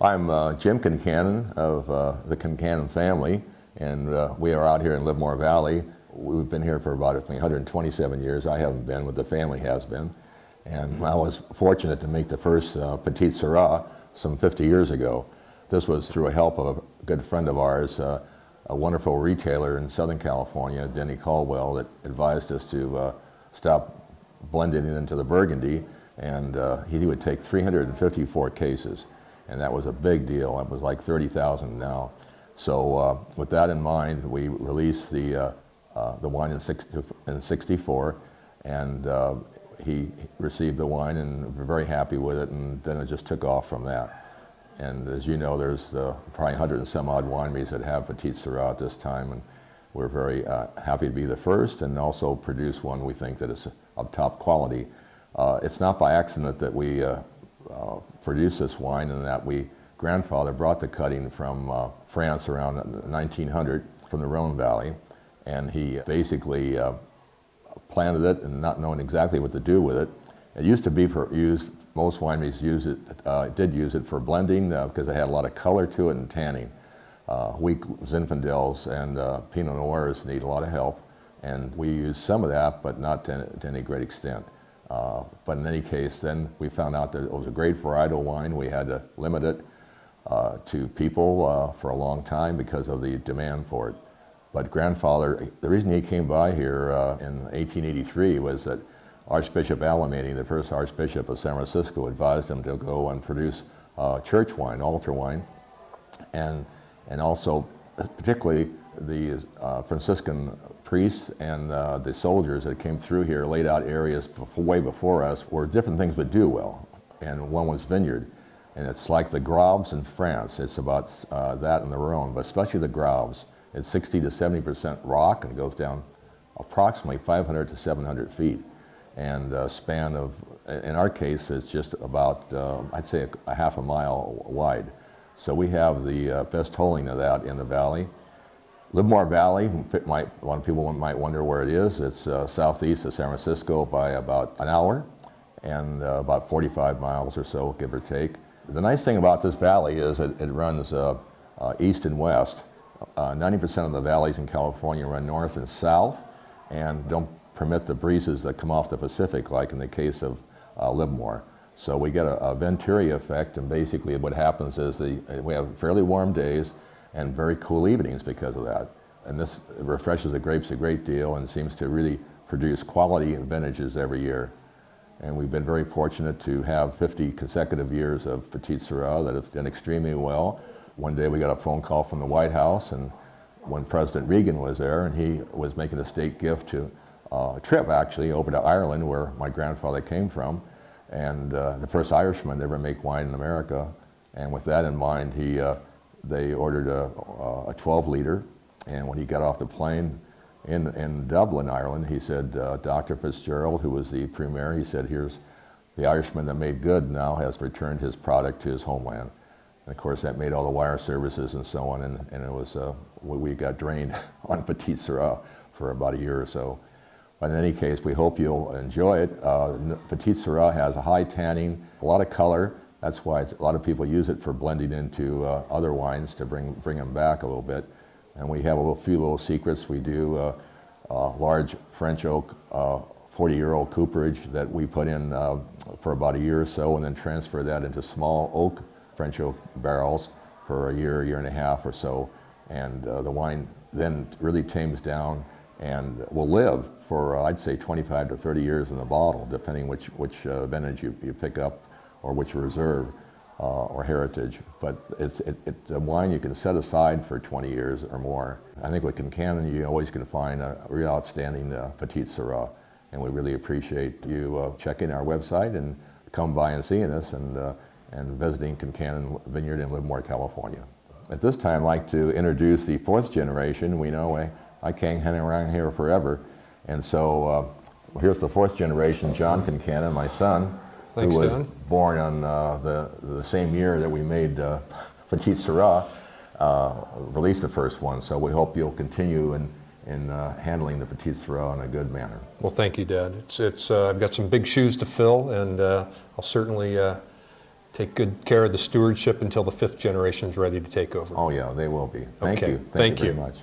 I'm Jim Concannon of the Concannon family, and we are out here in Livermore Valley. We've been here for about 127 years. I haven't been, but the family has been. And I was fortunate to make the first Petite Sirah some 50 years ago. This was through a help of a good friend of ours, a wonderful retailer in Southern California, Denny Caldwell, that advised us to stop blending it into the Burgundy, and he would take 354 cases. And that was a big deal. It was like 30,000 now. So with that in mind, we released the wine in '64, and he received the wine and we're very happy with it, and then it just took off from that. And as you know, there's probably 100 and some odd wineries that have Petite Sirah at this time, and we're very happy to be the first and also produce one we think that is of top quality. It's not by accident that we produce this wine, and that grandfather brought the cutting from France around 1900 from the Rhone Valley, and he basically planted it and not knowing exactly what to do with it. It used to be most wineries did use it for blending because it had a lot of color to it and tanning. Weak Zinfandels and Pinot Noirs need a lot of help, and we use some of that, but not to any great extent. But in any case, then we found out that it was a great varietal wine. We had to limit it to people for a long time because of the demand for it. But grandfather, the reason he came by here in 1883 was that Archbishop Alamany, the first Archbishop of San Francisco, advised him to go and produce church wine, altar wine, and also particularly the Franciscan priests and the soldiers that came through here laid out areas way before us where different things would do well, and one was vineyard. And it's like the Graves in France. It's about that in the Rhone, but especially the Graves. It's 60 to 70% rock and goes down approximately 500 to 700 feet. And a span of, in our case, it's just about, I'd say a half a mile wide. So we have the best holding of that in the valley. Livermore Valley, a lot of people might wonder where it is. It's southeast of San Francisco by about an hour and about 45 miles or so, give or take. The nice thing about this valley is it runs east and west. 90% of the valleys in California run north and south and don't permit the breezes that come off the Pacific, like in the case of Livermore. So we get a Venturi effect, and basically what happens is we have fairly warm days and very cool evenings because of that. And this refreshes the grapes a great deal and seems to really produce quality vintages every year. And we've been very fortunate to have 50 consecutive years of Petite Sirah that have done extremely well. One day we got a phone call from the White House, and when President Reagan was there, and he was making a state gift to a trip actually over to Ireland, where my grandfather came from, and the first Irishman to ever make wine in America. And with that in mind, they ordered a 12-liter, and when he got off the plane in Dublin, Ireland, he said, Dr. Fitzgerald, who was the premier, he said, here's the Irishman that made good now has returned his product to his homeland. And of course, that made all the wire services and so on, and it was, we got drained on Petite Sirah for about a year or so. But in any case, we hope you'll enjoy it. Petite Sirah has a high tanning, a lot of color. That's why a lot of people use it for blending into other wines to bring them back a little bit. And we have a few little secrets. We do large French oak 40-year-old cooperage that we put in for about a year or so, and then transfer that into small oak French oak barrels for a year and a half or so. And the wine then really tames down and will live for, I'd say, 25 to 30 years in the bottle, depending which vintage you pick up or which reserve or heritage. But it's a wine you can set aside for 20 years or more. I think with Concannon, you always can find a real outstanding Petite Sirah. And we really appreciate you checking our website and come by and seeing us and visiting Concannon Vineyard in Livermore, California. At this time, I'd like to introduce the fourth generation. We know I can't hang around here forever. And so here's the fourth generation, John Concannon, my son, Thanks, who was Dan. born on the same year that we made Petite Sirah, released the first one. So we hope you'll continue in handling the Petite Sirah in a good manner. Well, thank you, Dad. I've got some big shoes to fill, and I'll certainly take good care of the stewardship until the 5th generation is ready to take over. Oh yeah, they will be. Thank Okay. you. Thank you you. very much.